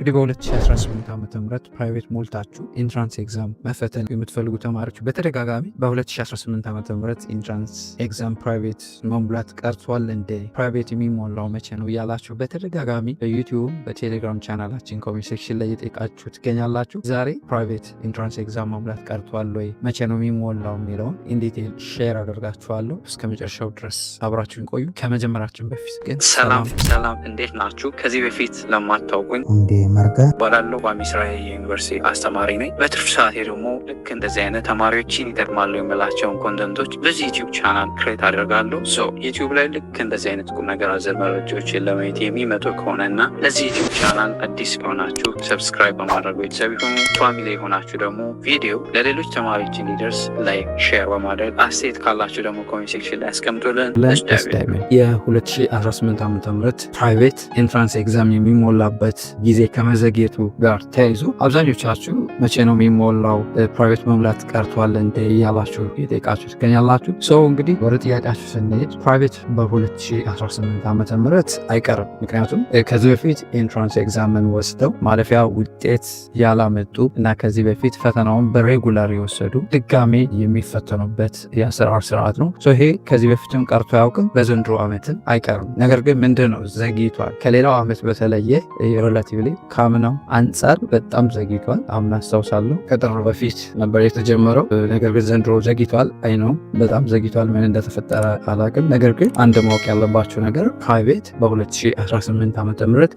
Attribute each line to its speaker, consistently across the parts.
Speaker 1: እንግዲህ በ2018 ዓ.ም ፕራይቬት ሞልታችሁ ኢንትራንስ ኤግዛም መፈተን የምትፈልጉ ተማሪዎች በተደጋጋሚ በ2018 ዓ.ም ኢንትራንስ ኤግዛም ፕራይቬት መሙላት ቀርቷል እንደ ፕራይቬት የሚሞላው መቼ ነው እያላችሁ በተደጋጋሚ በዩቲዩብ በቴሌግራም ቻናላችን ኮሜንት ሴክሽን ላይ የጠየቃችሁ ትገኛላችሁ። ዛሬ ፕራይቬት ኢንትራንስ ኤግዛም መሙላት ቀርቷል ወይ መቼ ነው የሚሞላው የሚለውን ኢንዲቴል ሼር አደርጋችኋለሁ። እስከ መጨረሻው ድረስ አብራችሁን ቆዩ። ከመጀመራችን በፊት ግን
Speaker 2: ሰላም እንዴት ናችሁ? ከዚህ በፊት ለማታውቁኝ
Speaker 3: መርጋ
Speaker 2: ባላለው በሚስራኤል ዩኒቨርሲቲ አስተማሪ ነኝ። በትርፍ ሰዓቴ ደግሞ ልክ እንደዚህ አይነት ተማሪዎችን ይጠቅማሉ የምላቸውን ኮንተንቶች በዚህ ዩቲዩብ ቻናል ክሬት አደርጋለሁ። ዩቲዩብ ላይ ልክ እንደዚህ አይነት ቁም ነገር አዘል መረጃዎችን ለማየት የሚመጡ ከሆነና ለዚህ ዩቲዩብ ቻናል አዲስ ከሆናችሁ ሰብስክራይብ በማድረግ ቤተሰብ ይሁኑ። ፋሚሊ የሆናችሁ ደግሞ ቪዲዮ ለሌሎች ተማሪዎች እንዲደርስ ላይክ፣ ሼር በማድረግ አስተያየት ካላችሁ ደግሞ ኮሜንት ሴክሽን ላይ ያስቀምጡልን።
Speaker 1: የ2018 ዓ.ም ፕራይቬት ኢንትራንስ ኤግዛም የሚሞላበት ጊዜ ከመዘግየቱ ጋር ተያይዞ አብዛኞቻችሁ መቼ ነው የሚሞላው ፕራይቬት መሙላት ቀርቷል እንደ ያላችሁ የጠየቃችሁ ትገኛላችሁ። እንግዲህ ወደ ጥያቄያችሁ ስንሄድ ፕራይቬት በ2018 ዓ.ም አይቀርም። ምክንያቱም ከዚህ በፊት ኢንትራንስ ኤግዛምን ወስደው ማለፊያ ውጤት ያላመጡ እና ከዚህ በፊት ፈተናውን በሬጉላር የወሰዱ ድጋሜ የሚፈተኑበት የአሰራር ስርዓት ነው። ይሄ ከዚህ በፊትም ቀርቶ አያውቅም፣ በዘንድሮ ዓመትም አይቀርም። ነገር ግን ምንድን ነው ዘግይቷል። ከሌላው ዓመት በተለየ ሪላቲቭሊ ከአምናው አንጻር በጣም ዘግይቷል። አምና አስታውሳለሁ ከጥር በፊት ነበር የተጀመረው። ነገር ግን ዘንድሮ ዘግይቷል። አይ ነው በጣም ዘግይቷል። ምን እንደተፈጠረ አላውቅም። ነገር ግን አንድ ማወቅ ያለባቸው ነገር ፕራይቬት በ2018 ዓ.ም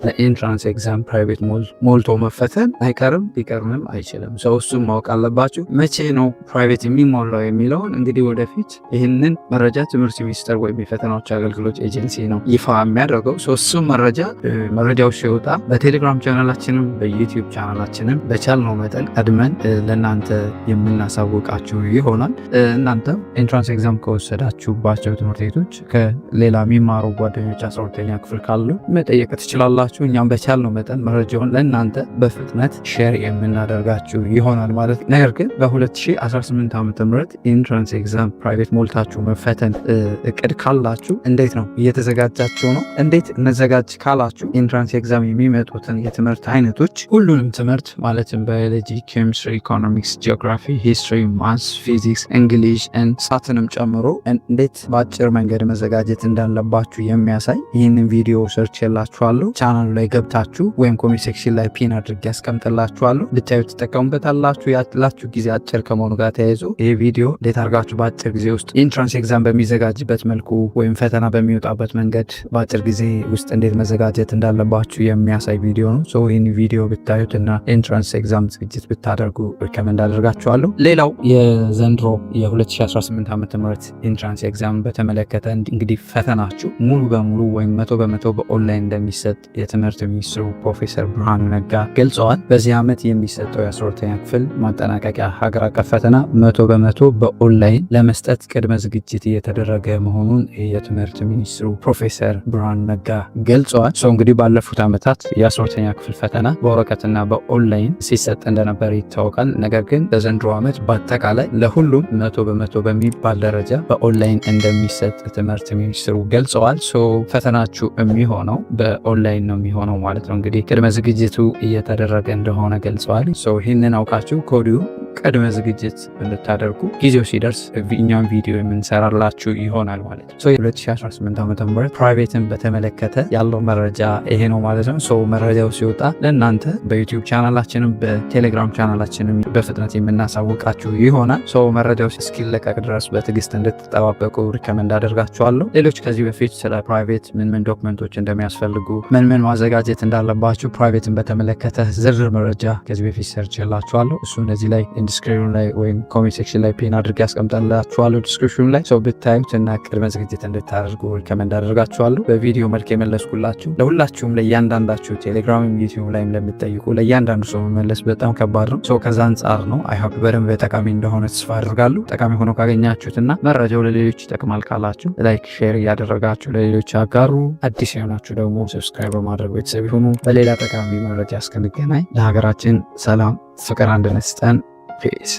Speaker 1: ለኢንትራንስ ኤግዛም ፕራይቬት ሞልቶ መፈተን አይቀርም፣ ሊቀርምም አይችልም። እሱም ማወቅ አለባችሁ። መቼ ነው ፕራይቬት የሚሞላው የሚለውን እንግዲህ ወደፊት ይህንን መረጃ ትምህርት ሚኒስቴር ወይም የፈተናዎች አገልግሎት ኤጀንሲ ነው ይፋ የሚያደርገው። እሱም መረጃው ሲወጣ በቴሌግራም ቻናላችንም በዩቲዩብ ቻናላችንም በቻልነው መጠን ቀድመን ለእናንተ የምናሳውቃችሁ ይሆናል። እናንተም ኢንትራንስ ኤግዛም ከወሰዳችሁባቸው ትምህርት ቤቶች ከሌላ የሚማሩ ጓደኞች 12ኛ ክፍል ካሉ መጠየቅ ትችላላችሁ። እኛም በቻልነው መጠን መረጃውን ለእናንተ በፍጥነት ሼር የምናደርጋችሁ ይሆናል ማለት ነው። ነገር ግን በ2018 ዓ.ም ኢንትራንስ ኤግዛም ፕራይቬት ሞልታችሁ መፈተን እቅድ ካላችሁ እንዴት ነው እየተዘጋጃችሁ ነው? እንዴት እንዘጋጅ ካላችሁ ኢንትራንስ ኤግዛም የሚመጡትን የትምህርት አይነቶች ሁሉንም ትምህርት ማለትም ባዮሎጂ፣ ኬሚስትሪ፣ ኢኮኖሚክስ፣ ጂኦግራፊ፣ ሂስትሪ፣ ማትስ፣ ፊዚክስ፣ እንግሊሽ ሳትንም ጨምሮ እንዴት በአጭር መንገድ መዘጋጀት እንዳለባችሁ የሚያሳይ ይህንን ቪዲዮ ሰርች የላችኋለሁ። ቻናሉ ላይ ገብታችሁ ወይም ኮሜንት ሴክሽን ላይ ፒን አድርጌ ያስቀምጥላችኋለሁ። ብታዩ ትጠቀሙበታላችሁ። ያላችሁ ጊዜ አጭር ከመሆኑ ጋር ተያይዞ ይህ ቪዲዮ እንዴት አድርጋችሁ በአጭር ጊዜ ውስጥ ኢንትራንስ ኤግዛም በሚዘጋጅበት መልኩ ወይም ፈተና በሚወጣበት መንገድ በአጭር ጊዜ ውስጥ እንዴት መዘጋጀት እንዳለባችሁ የሚያሳይ ቪዲዮ ነው። ይህን ቪዲዮ ብታዩት እና ኢንትራንስ ኤግዛም ዝግጅት ብታደርጉ ሪከመንድ አደርጋችኋለሁ። ሌላው የዘንድሮ የ2018 ዓ.ም ኢንትራንስ ኤግዛም በተመለከተ እንግዲህ ፈተናችሁ ሙሉ በሙሉ ወይም 100% በኦንላይን እንደሚሰጥ የትምህርት ሚኒስትሩ ፕሮፌሰር ብርሃኑ ነጋ ገልጸዋል። በዚህ ዓመት የሚሰጠው የ12ኛ ክፍል ማጠናቀቂያ ሀገር አቀፍ ፈተና 100% በኦንላይን ለመስጠት ቅድመ ዝግጅት እየተደረገ መሆኑን የትምህርት ሚኒስትሩ ፕሮፌሰር ብርሃኑ ነጋ ገልጸዋል። እንግዲህ ባለፉት ዓመታት የ12ኛ ክፍል ፈተና በወረቀትና በኦንላይን ሲሰጥ እንደነበር ይታወቃል። ነገር ግን በዘንድሮ ዓመት በአጠቃላይ ለሁሉም 100% በሚባል ደረጃ በኦንላይን እንደሚሰጥ ትምህርት ሚኒስትሩ ገልጸዋል። ፈተናችሁ የሚሆነው በኦንላይን ነው የሚሆነው ማለት ነው። እንግዲህ ቅድመ ዝግጅቱ እየተደረገ እንደሆነ ገልጸዋል። ይህንን አውቃችሁ ከወዲሁ ቅድመ ዝግጅት እንድታደርጉ ጊዜው ሲደርስ እኛም ቪዲዮ የምንሰራላችሁ ይሆናል ማለት ነው። የ2018 ዓ.ም ፕራይቬትን በተመለከተ ያለው መረጃ ይሄ ነው ማለት ነው። መረጃው ሲወጣ ለእናንተ በዩቲዩብ ቻናላችንም በቴሌግራም ቻናላችንም በፍጥነት የምናሳውቃችሁ ይሆናል። መረጃው እስኪለቀቅ ድረስ በትዕግስት እንድትጠባበቁ ሪከመንድ አደርጋችኋለሁ። ሌሎች ከዚህ በፊት ስለ ፕራይቬት ምን ዶክመንቶች እንደሚያስፈልጉ ምን ማዘጋጀት እንዳለባችሁ ፕራይቬትን በተመለከተ ዝርዝር መረጃ ከዚህ በፊት ሰርች የላችኋለሁ። እሱ እነዚህ ላይ ዲስክሪፕሽን ላይ ወይም ኮሜንት ሴክሽን ላይ ፒን አድርጌ ያስቀምጣላችኋለሁ። ዲስክሪፕሽን ላይ ብታዩት እና ቅድመ ዝግጅት እንድታደርጉ ሪከመንድ አደርጋችኋለሁ። በቪዲዮ መልክ የመለስኩላችሁ ለሁላችሁም ለእያንዳንዳችሁ ቴሌግራም ዩቲዩብ ላይም ለምትጠይቁ ለእያንዳንዱ ሰው መመለስ በጣም ከባድ ነው። ከዛ አንጻር ነው አይሆፕ በደንብ ጠቃሚ እንደሆነ ተስፋ አድርጋለሁ። ጠቃሚ ሆኖ ካገኛችሁትና መረጃው ለሌሎች ይጠቅማል ካላችሁ ላይክ፣ ሼር እያደረጋችሁ ለሌሎች አጋሩ። አዲስ የሆናችሁ ደግሞ ሰብስክራይብ በማድረግ ቤተሰብ ይሁኑ። በሌላ ጠቃሚ መረጃ እስክንገናኝ ለሀገራችን ሰላም፣ ፍቅር፣ አንድነት ስጠን። ፒስ